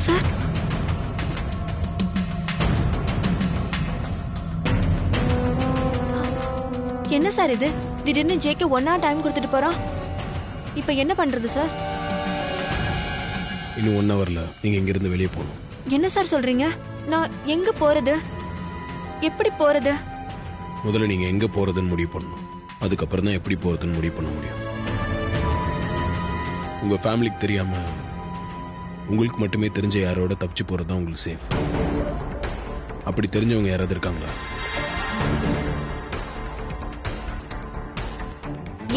Sir, என்ன sir இது? திடீர்னு ஜேக்கு 1 hour டைம் கொடுத்துட்டு போறான். இப்ப என்ன பண்றது சார்? இன்னும் 1 hourல நீங்க இங்க இருந்து வெளியே போகணும். என்ன சார் சொல்றீங்க? நான் எங்க போறது? எப்படி போறது? முதல்ல நீங்க எங்க போறதுன்னு முடிவு பண்ணணும். அதுக்கப்புறம் தான் எப்படி போறதுன்னு முடிவு பண்ண முடியும். உங்க ஃபேமிலிக்கு தெரியாம உங்களுக்கு மட்டுமே தெரிஞ்ச யாரோட தப்பிச்சு போறது தான் உங்களுக்கு சேஃப். அப்படி தெரிஞ்சவங்க யாராவது இருக்காங்களா?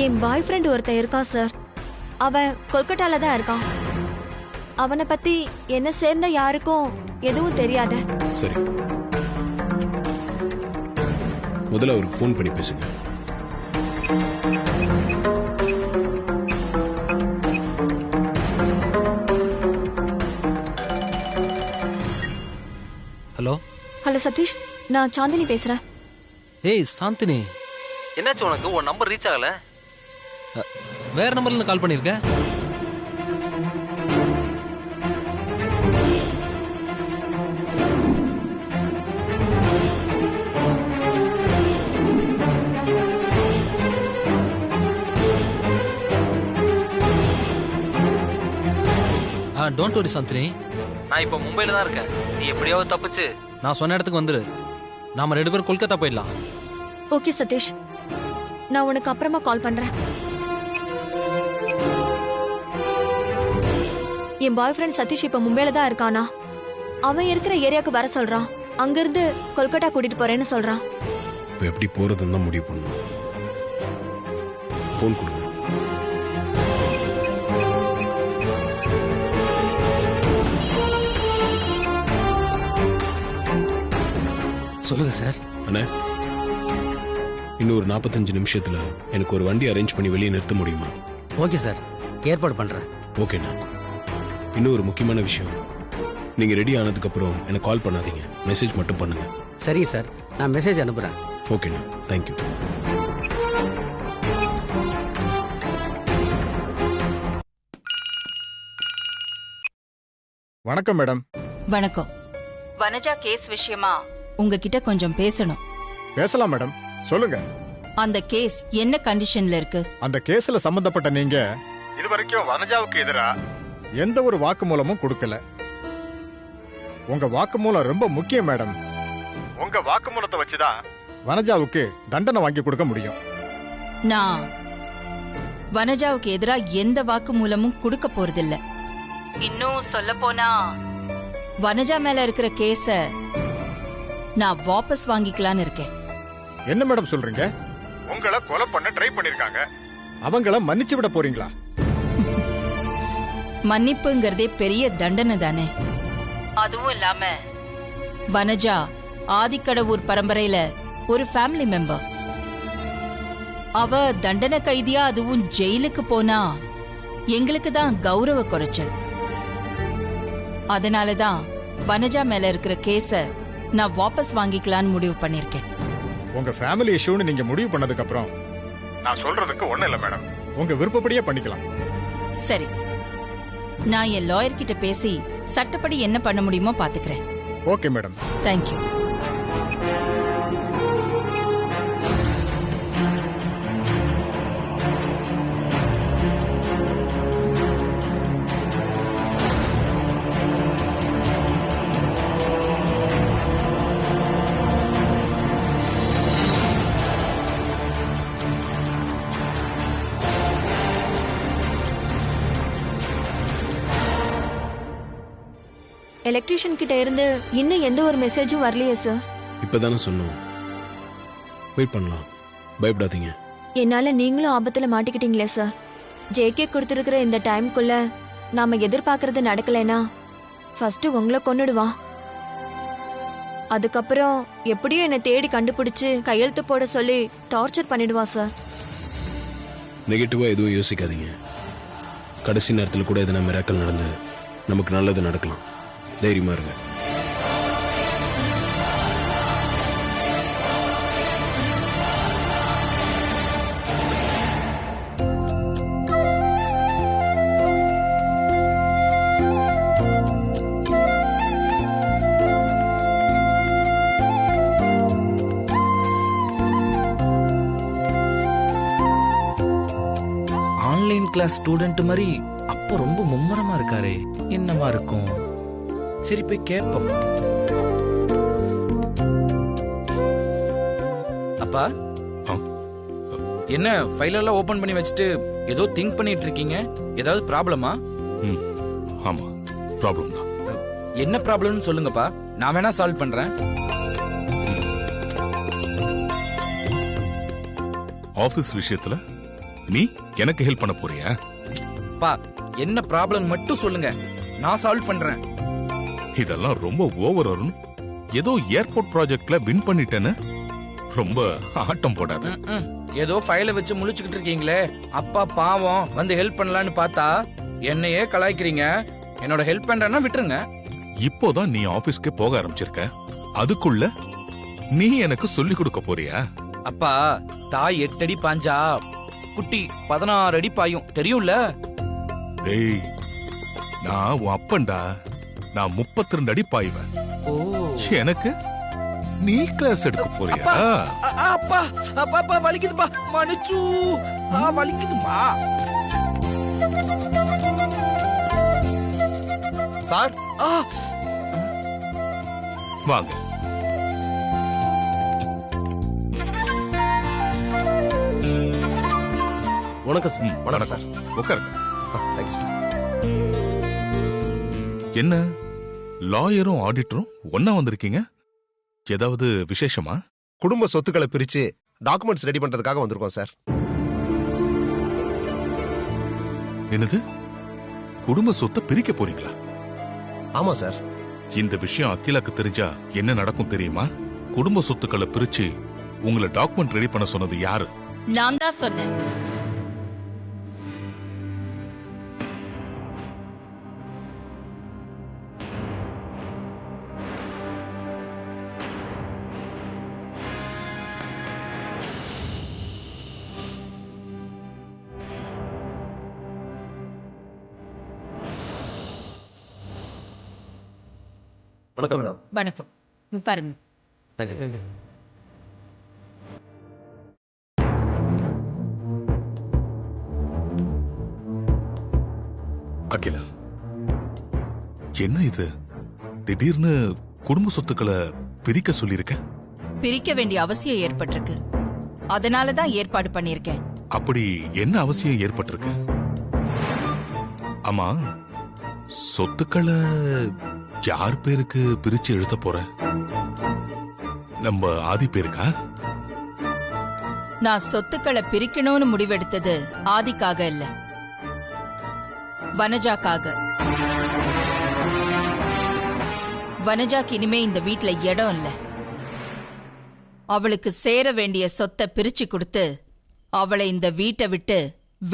என் பாய் ஃப்ரெண்ட் ஒருத்தன் இருக்கான் சார். அவன் கொல்கட்டால தான் இருக்கான். அவனை பத்தி என்ன சேர்ந்த யாருக்கும் எதுவும் தெரியாத. சரி, முதல்ல அவருக்கு ஃபோன் பண்ணி பேசுங்க. ஹலோ ஹலோ சதீஷ், நான் சாந்தினி பேசுறேன். ஏய் சாந்தினி, என்னாச்சு உனக்கு? உன் நம்பர் ரீச் ஆகல. வேற நம்பர்ல இருந்து கால் பண்ணிருக்க. டோன்ட் வரி சாந்தினி, நான் இப்போ மும்பைல தான் இருக்கேன். நீ எப்படியாவது தப்பிச்சு நான் சொன்ன இடத்துக்கு வந்துரு. நாம 2 பேரும் கொல்கத்தா போயிடலாம். ஓகே சதீஷ், நான் உனக்கு அப்புறமா கால் பண்றேன். என் பாய் ஃப்ரெண்ட் சதீஷ் இப்ப மும்பைல தான் இருக்கானா. அவன் இருக்கிற ஏரியாவுக்கு வர சொல்றான். அங்கிருந்து கொல்கட்டா கூட்டிட்டு போறேன்னு சொல்றான். இப்போ எப்படி போறதுன்னு தான் முடிவு பண்ணணும். ஃபோன் கொடுங்க. சொல்லுங்க சார். அண்ணே, இன்னும் ஒரு 45 நிமிஷத்துல எனக்கு ஒரு வண்டி அரேஞ்ச் பண்ணி வெளியே நிறுத்த முடியுமா? ஓகே சார், ஏற்பாடு பண்றேன். ஓகேண்ணா. இன்னும் ஒரு முக்கியமான விஷயம், நீங்க ரெடி ஆனதுக்கு அப்புறம் எனக்கு கால் பண்ணாதீங்க, மெசேஜ் மட்டும் பண்ணுங்க. சரி சார், நான் மெசேஜ் அனுப்புறேன். ஓகேண்ணா, தேங்க்யூ. வணக்கம் மேடம். வணக்கம். வனஜா கேஸ் விஷயமா உங்ககிட்ட கொஞ்சம் பேசணும். பேசலாம் மேடம், சொல்லுங்க. அந்த கேஸ் என்ன கண்டிஷன்ல இருக்கு? அந்த கேஸ்ல சம்பந்தப்பட்ட நீங்க இதுவரைக்கும் வனஜாவுக்கு எதிரா எந்த ஒரு வாக்குமூலமும் கொடுக்கல. உங்க வாக்குமூலம் ரொம்ப முக்கியம் மேடம். உங்க வாக்குமூலத்தை வச்சுதான் வனஜாவுக்கு தண்டனை வாங்கி கொடுக்க முடியும். நான் வனஜாவுக்கு எதிரா எந்த வாக்குமூலமும் கொடுக்க போறதில்ல. இன்னும் சொல்ல போனா வனஜா மேல இருக்கிற கேஸ நான் வாபஸ் வாங்கிக்கலான்னு இருக்கேன். என்ன மேடம் சொல்றீங்க? உங்களை கொலை பண்ண ட்ரை பண்ணிருக்காங்க, அவங்கள மன்னிச்சு விட போறீங்களா? மன்னிப்புங்கிறதே பெரிய தண்டனை தானே. அதுவும் இல்லாம வனஜா ஆதிக்கடவூர் பரம்பரையில ஒரு ஃபேமிலி மெம்பர். அவ தண்டனை கைதியா அதுவும் ஜெயிலுக்கு போனா எங்களுக்கு தான் கௌரவ குறைச்சல். அதனாலதான் வனஜா மேல இருக்கிற கேஸ நான் வாபஸ் வாங்கிக்கலான்னு முடிவு பண்ணிருக்கேன். உங்க ஃபேமிலி இஷ்யூன்னு நீங்க முடிவு பண்ணதுக்கு அப்புறம் நான் சொல்றதுக்கு ஒண்ணு இல்ல மேடம், உங்க விருப்பப்படியே பண்ணிக்கலாம். சரி, நான் என் லாயர் கிட்ட பேசி சட்டப்படி என்ன பண்ண முடியுமோ பாத்துக்கிறேன். Okay madam. தேங்க்யூ. எலக்ட்ரீஷியன் கிட்ட இருந்து இன்னும் எந்த ஒரு மெசேஜும் வரலையே சார். இப்பதானே சொன்னோம், வெயிட் பண்ணலாம், பயப்படாதீங்க. என்னால நீங்களும் ஆபத்துல மாட்டிக்கிட்டீங்களே சார். ஜேகே கொடுத்திருக்கிற இந்த டைம்குள்ள நாம எதிர்பார்க்கறது நடக்கலைனா ஃபர்ஸ்ட் உங்களை கொன்னுடுவான். அதுக்கப்புறம் எப்படியும் என்னை தேடி கண்டுபிடிச்சு கையெழுத்து போட சொல்லி டார்ச்சர் பண்ணிடுவான் சார். நெகட்டிவா எதுவும் யோசிக்காதீங்க. கடைசி நேரத்தில் கூட எதனா மிராக்கல் நடந்து நமக்கு நல்லது நடக்கலாம். தைரியமா இருங்க. ஸ்டூடெண்ட் மாதிரி அப்பா ரொம்ப மும்மரமா இருக்காரே, என்னவா இருக்கும்? சரி போய் கேட்போம். அப்பா, என்ன ஃபைல் எல்லாம் ஓபன் பண்ணி வச்சுட்டு ஏதோ திங்க் பண்ணிட்டு இருக்கீங்க? ஏதாவது ப்ராப்ளமா? ஆமா, ப்ராப்ளம் தான். என்ன ப்ராப்ளம்னு சொல்லுங்கப்பா, நான் வேணா சால்வ் பண்றேன். ஆபீஸ் விஷயத்துல நீ எனக்கு ஹெல்ப் பண்ண போறியா? பா, என்ன ப்ராப்ளம் மட்டும் சொல்லுங்க, நான் சால்வ் பண்றேன். இதெல்லாம் ரொம்ப ஓவர் வரும். ஏதோ ஏர்போர்ட் ப்ராஜெக்ட்ல வின் பண்ணிட்டேன்னு ரொம்ப ஆட்டம் போடாத. ஏதோ ஃபைலை வச்சு முழிச்சுக்கிட்டு இருக்கீங்களே, அப்பா பாவம் வந்து ஹெல்ப் பண்ணலான்னு பார்த்தா என்னையே கலாய்க்கிறீங்க. என்னோட ஹெல்ப் பண்றேன்னா விட்டுருங்க. இப்போதான் நீ ஆபீஸ்க்கு போக ஆரம்பிச்சிருக்க, அதுக்குள்ள நீ எனக்கு சொல்லி கொடுக்க போறியா? அப்பா, தாய் 8 அடி பாஞ்சா குட்டி 16 அடி பாயும், தெரியும்ல? டேய், நான் உன் அப்பன்டா. நான் 32 அடி பாய்வேன். ஓ, எனக்கு நீ கிளாஸ் எடுக்க போறியா? அப்பா அப்பா அப்பா வலிக்குதுப்பா, மனுச்சு வலிக்குதுப்பா. சார் வாங்க. வணக்கம் சார். வணக்கம் சார். உட்காருங்க. Thank you sir. என்ன லாயரும் ஆடிட்டரும் ஒன்னா வந்திருக்கீங்க? ஏதாவது விசேஷமா? குடும்ப சொத்துக்களை பிரிச்சு டாக்குமெண்ட்ஸ் ரெடி பண்றதுக்காக வந்திருக்கோம் சார். என்னது, குடும்ப சொத்தை பிரிக்க போறீங்களா? ஆமா சார். இந்த விஷயம் அகிலாக்கு தெரிஞ்சா என்ன நடக்கும் தெரியுமா? குடும்ப சொத்துக்களை பிரிச்சு உங்களை டாக்குமெண்ட் ரெடி பண்ண சொன்னது யாரு? நான் தான் சொன்னேன். வணக்கம் மேடம். வணக்கம், பாருங்க. தேங்க்யூ. அகிலா, என்ன இது திடீர்னு குடும்ப சொத்துக்களை பிரிக்க சொல்லிருக்க? பிரிக்க வேண்டிய அவசியம் ஏற்பட்டிருக்கு, அதனாலதான் ஏற்பாடு பண்ணிருக்கேன். அப்படி என்ன அவசியம் ஏற்பட்டிருக்கு? ஆமா, சொத்துக்களை யார் பேருக்கு பிரிச்சு எழுத போற? நம்ம ஆதி பேருக்கா? நான் சொத்துக்களை பிரிக்கணும்னு முடிவெடுத்தது ஆதிக்காக இல்ல, வனஜாக்காக. வனஜாக்கு இனிமே இந்த வீட்ல இடம் இல்ல. அவளுக்கு சேர வேண்டிய சொத்தை பிரிச்சு கொடுத்து அவளை இந்த வீட்டை விட்டு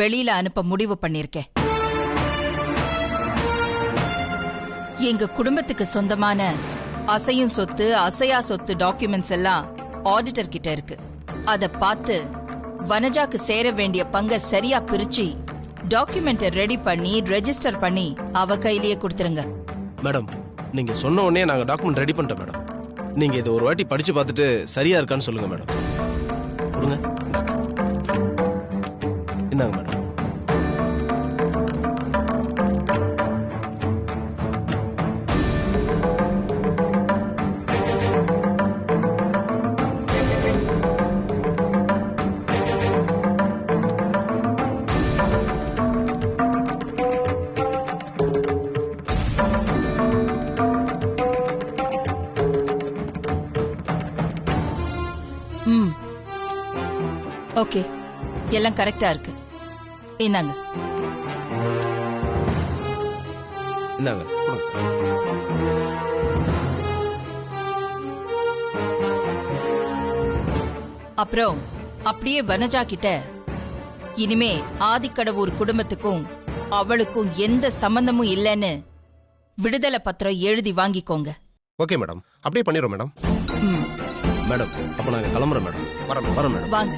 வெளியில அனுப்ப முடிவு பண்ணிருக்கேன். எங்க குடும்பத்துக்கு சொந்தமான அசையும் சொத்து, அசையா சொத்து டாக்குமெண்ட்ஸ் எல்லாம் ஆடிட்டர் கிட்ட இருக்கு. அத பார்த்து வனஜாக்கு சேர வேண்டிய பங்கை சரியா பிரிச்சு டாக்குமெண்ட்டை ரெடி பண்ணி ரெஜிஸ்டர் பண்ணி அவ கையிலேயே கொடுத்துருங்க. மேடம், நீங்க சொன்ன உடனே நாங்க டாக்குமெண்ட் ரெடி பண்ணிட்டோம் மேடம். நீங்க இதை ஒரு வாட்டி படிச்சு பார்த்துட்டு சரியா இருக்கான்னு சொல்லுங்க மேடம். கொடுங்க. இந்தாங்க மேடம். ஓகே, எல்லாம் கரெக்டா இருக்கு. இந்தாங்க. இந்தாங்க. கொடுங்க சார். அப்புறம் அப்படியே வனஜா கிட்ட இனிமே ஆதிக்கடவூர் குடும்பத்துக்கும் அவளுக்கும் எந்த சம்பந்தமும் இல்லைன்னு விடுதலை பத்திரம் எழுதி வாங்கிக்கோங்க. ஓகே மேடம், அப்படியே பண்ணிடுறோம் மேடம். மேடம், அப்ப நாங்க கிளம்புறோம் மேடம். வரோம் மேடம். வாங்க.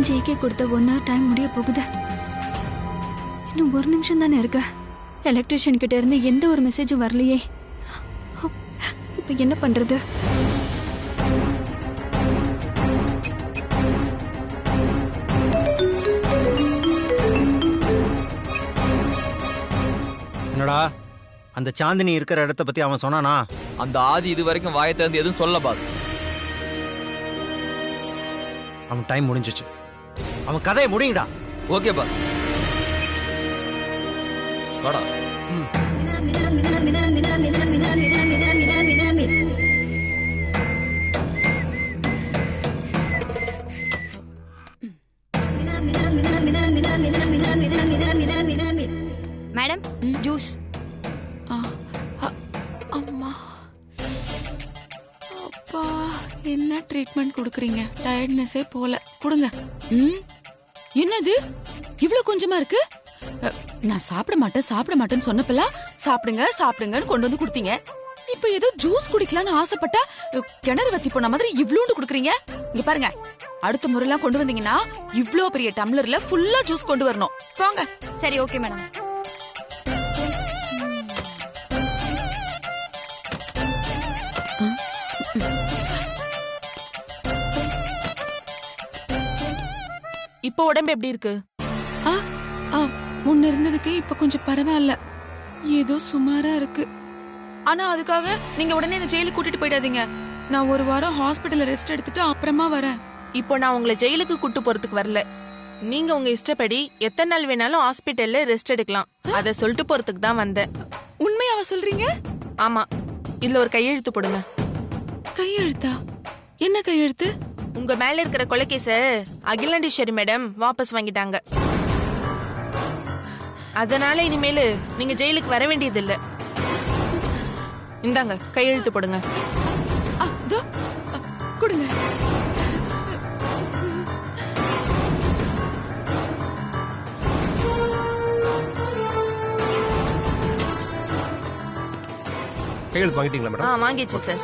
ஜெயிக்க கொடுத்த 1 hour டைம் முடிய போகுது. இன்னும் 1 நிமிஷம் தானே இருக்கு. எலக்ட்ரிஷியன் கிட்ட இருந்து எந்த ஒரு மெசேஜும் வரலையே. இப்ப என்ன பண்றது? என்னடா அந்த சாந்தினி இருக்கிற இடத்த பத்தி அவன் சொன்னானா? அந்த ஆதி இது வரைக்கும் வாயை திறந்து எதுவும் சொல்ல பாஸ். அவன் டைம் முடிஞ்சிச்சு. அவன் கதையை முடிங்கடா. Okay boss. வாடா. Madam juice. அம்மா அப்பா என்ன ட்ரீட்மெண்ட் கொடுக்குறீங்க? டயர்ட்னஸே போல. கொடுங்க. என்னது இவ்வளவு கொஞ்சமா இருக்கு? நான் சாப்பிட மாட்டேன்னு சொன்னப்பெல்லாம் சாப்பிடுங்க சாப்பிடுங்கன்னு கொண்டு வந்து கொடுத்தீங்க. இப்ப ஏதோ ஜூஸ் குடிக்கலாம்னு ஆசைப்பட்டா கிணறு வத்தி போன மாதிரி இவ்வளோண்டு குடுக்குறீங்க. இங்க பாருங்க, அடுத்த முறையெல்லாம் கொண்டு வந்தீங்கன்னா இவ்ளோ பெரிய டம்ளர்ல ஃபுல்லா ஜூஸ் கொண்டு வரணும். போங்க. சரி ஓகே மேடம். இப்போ உடம்பு எப்படி இருக்கு? முன்ன இருந்ததுக்கு இப்ப கொஞ்சம் பரவாயில்ல. ஏதோ சுமாரா இருக்கு. ஆனா அதுக்காக நீங்க உடனே என்ன ஜெயிலுக்கு கூட்டிட்டு போயிடாதீங்க. நான் 1 வாரம் ஹாஸ்பிடல்ல ரெஸ்ட் எடுத்துட்டு அப்புறமா வரேன். இப்போ நான் உங்களை ஜெயிலுக்கு கூட்டு போறதுக்கு வரல. நீங்க உங்க இஷ்டப்படி எத்தனை நாள் வேணாலும் ஹாஸ்பிடல்ல ரெஸ்ட் எடுக்கலாம். அத சொல்லிட்டு போறதுக்கு தான் வந்தேன். உண்மையாவா சொல்றீங்க? ஆமா. இதுல ஒரு கையெழுத்து போடுங்க. கையெழுத்தா? என்ன கையெழுத்து? உங்க மேல இருக்கிற கொலைகேஸ அகிலாண்டேஸ்வரி மேடம் வாபஸ் வாங்கிட்டாங்க. அதனால இனிமேல் நீங்க ஜெயிலுக்கு வர வேண்டியது இல்ல. இந்தாங்க கையெழுத்து போடுங்க. கொடுங்க. கையெழுத்து வாங்கிட்டீங்களா மேடம்? வாங்கிச்சு சார்.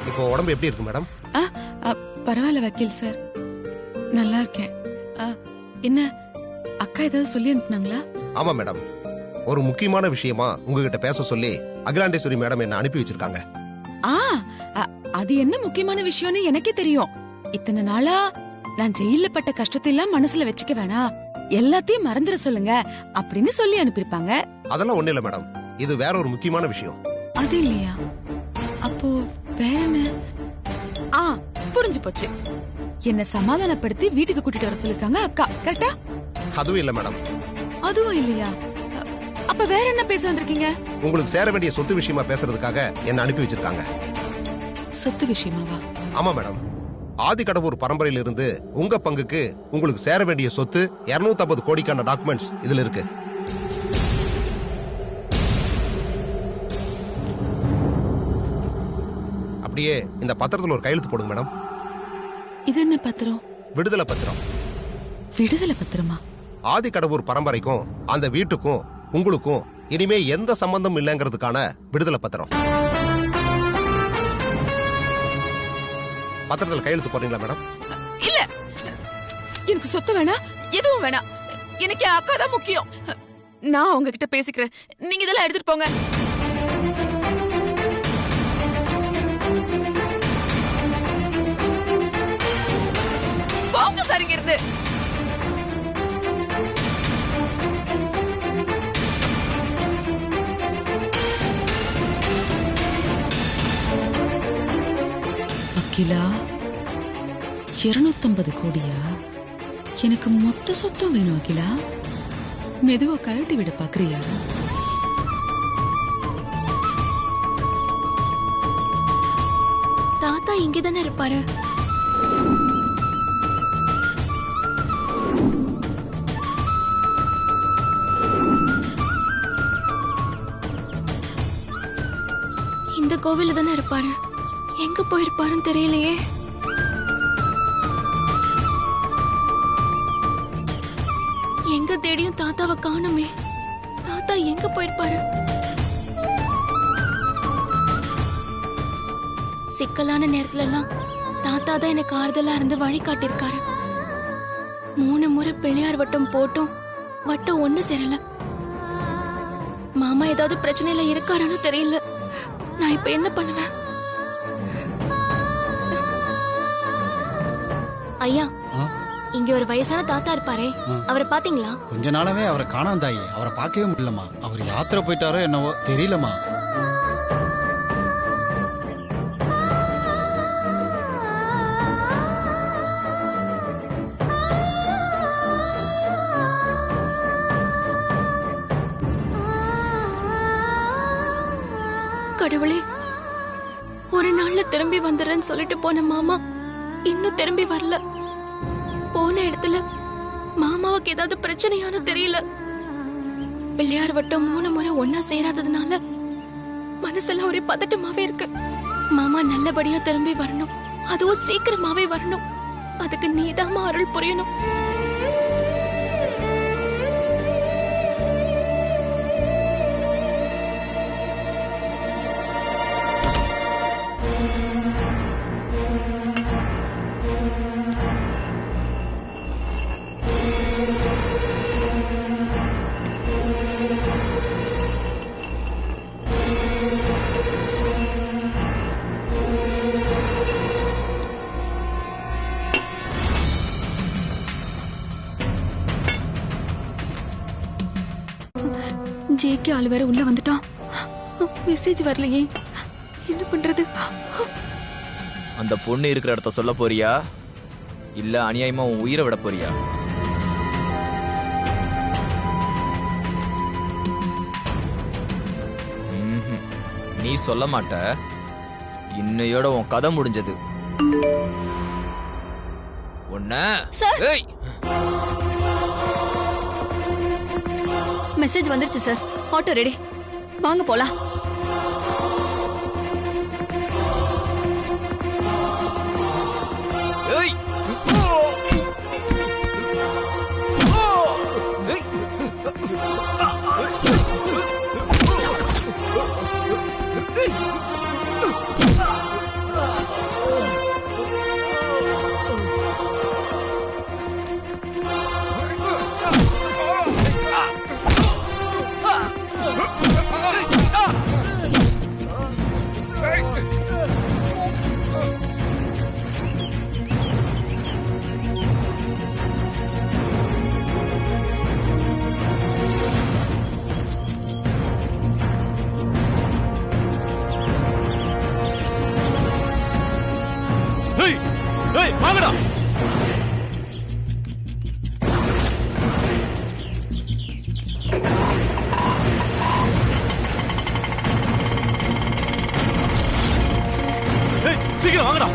இப்போ உடம்பு எப்படி இருக்கு மேடம்? பரவாயில்ல வக்கீல் சார், நல்லா இருக்கேன். என்ன அக்கா ஏதாவது சொல்லி அனுப்புனாங்களா? ஆமா மேடம், ஒரு முக்கியமான விஷயமா உங்ககிட்ட பேச சொல்லி அகிலாண்டேஸ்வரி மேடம் என்ன அனுப்பி வச்சிருக்காங்க. அது என்ன முக்கியமான விஷயம்னு எனக்கே தெரியும். இத்தனை நாளா நான் ஜெயில பட்ட கஷ்டத்தை எல்லாம் மனசுல வச்சுக்க வேணாம், எல்லாத்தையும் மறந்துட சொல்லுங்க அப்படின்னு சொல்லி அனுப்பியிருப்பாங்க. அதெல்லாம் ஒண்ணு இல்ல மேடம், இது வேற ஒரு முக்கியமான விஷயம். அது இல்லையா? அப்போ வேற என்ன? புரிஞ்சு போச்சு. என்ன சமாதானப்படுத்தி வீட்டுக்கு கூட்டிட்டு வர சொல்லிருக்காங்க அக்கா, கரெக்டா? அதுவும் இல்ல மேடம். அதுவும் இல்லையா? அப்ப வேற என்ன பேச வந்திருக்கீங்க? உங்களுக்கு சேர வேண்டிய சொத்து விஷயமா பேசுறதுக்காக என்ன அனுப்பி வச்சிருக்காங்க. சொத்து விஷயமாவா? ஆமா மேடம், ஆதி கடவுர் பரம்பரையில இருந்து உங்க பங்குக்கு உங்களுக்கு சேர வேண்டிய சொத்து 250 கோடிக்கான டாக்குமெண்ட்ஸ் இதுல இருக்கு. அப்படியே இந்த பத்திரத்துல ஒரு கையெழுத்து போடுங்க மேடம். இது என்ன பத்திரம்? விடுதலை பத்திரம். விடுதலை பத்திரமா? ஆதி கடவுர் பரம்பரைக்கும் அந்த வீட்டுக்கும் உங்களுக்கும் இனிமே எந்த சம்பந்தம் இல்லைங்கிறதுக்கான விடுதலை பத்திரம். பத்திரத்தில் கையெழுத்து போடுறீங்களா மேடம்? இல்ல, எனக்கு சொத்து வேணாம், எதுவும் வேணாம். எனக்கு என் அக்கா தான் முக்கியம். நான் உங்ககிட்ட பேசிக்கிறேன், நீங்க இதெல்லாம் எடுத்துட்டு போங்க. போங்க சார் இங்க இருந்து. அகிலா, 250 கோடியா? எனக்கு மொத்த சொத்தம் வேணும் அகிலா. மெதுவா கழட்டி விட பாக்குறியா? தாத்தா இங்கதானே இருப்பாரு. இந்த கோவில தானே இருப்பாரு. எங்க போயிருப்பாருன்னு தெரியலையே. எங்க தேடியும் தாத்தாவை காணுமே. தாத்தா எங்க போயிருப்பாரு? சிக்கலான நேரத்துல எல்லாம் தாத்தா தான் எனக்கு ஆறுதலா இருந்து வழி காட்டியிருக்காரு. 3 முறை பிள்ளையார் வட்டம் போட்டும் வட்டம் ஒண்ணு சேரல. மாமா ஏதாவது பிரச்சனையில இருக்காரான்னு தெரியல. நான் இப்ப என்ன பண்ணுவேன்? ஐயா, இங்க ஒரு வயசான தாத்தா இருப்பாரே, அவரை பாத்தீங்களா? கொஞ்ச நாளாவே அவரை காணாம தாயி. அவரை பார்க்கவே முடியலமா. அவர் யாத்திரை போயிட்டாரோ என்னவோ தெரியலமா. கடவுளே, ஒரு நாள்ல திரும்பி வந்துடுறேன்னு சொல்லிட்டு போன மாமா இன்னும் திரும்பி வரல. போன இடத்துல மாமாவுக்கு ஏதாவது பிரச்சனையானு தெரியல. பிள்ளையார் வட்டம் 3 முறை ஒன்னா சேராததுனால மனசெல்லாம் ஒரே பதட்டமாவே இருக்கு. மாமா நல்லபடியா திரும்பி வரணும், அதுவும் சீக்கிரமாவே வரணும். அதுக்கு நீதாமா அருள் புரியணும். ஜேகே ஆள் வேற உள்ள வந்துட்டான். மெசேஜ் வரலையே, என்ன பண்றது? அந்த பொண்ணு இருக்கிற இடத்த சொல்ல போறியா இல்ல அநியாயமா உன் உயிரை விட போறியா? நீ சொல்ல மாட்ட. இன்னையோட உன் கதை முடிஞ்சது. சார், மெசேஜ் வந்துருச்சு சார். ஆட்டோ ரெடி, வாங்க போலாம். வாங்கடா. சீக்கிரம் வாங்கடா.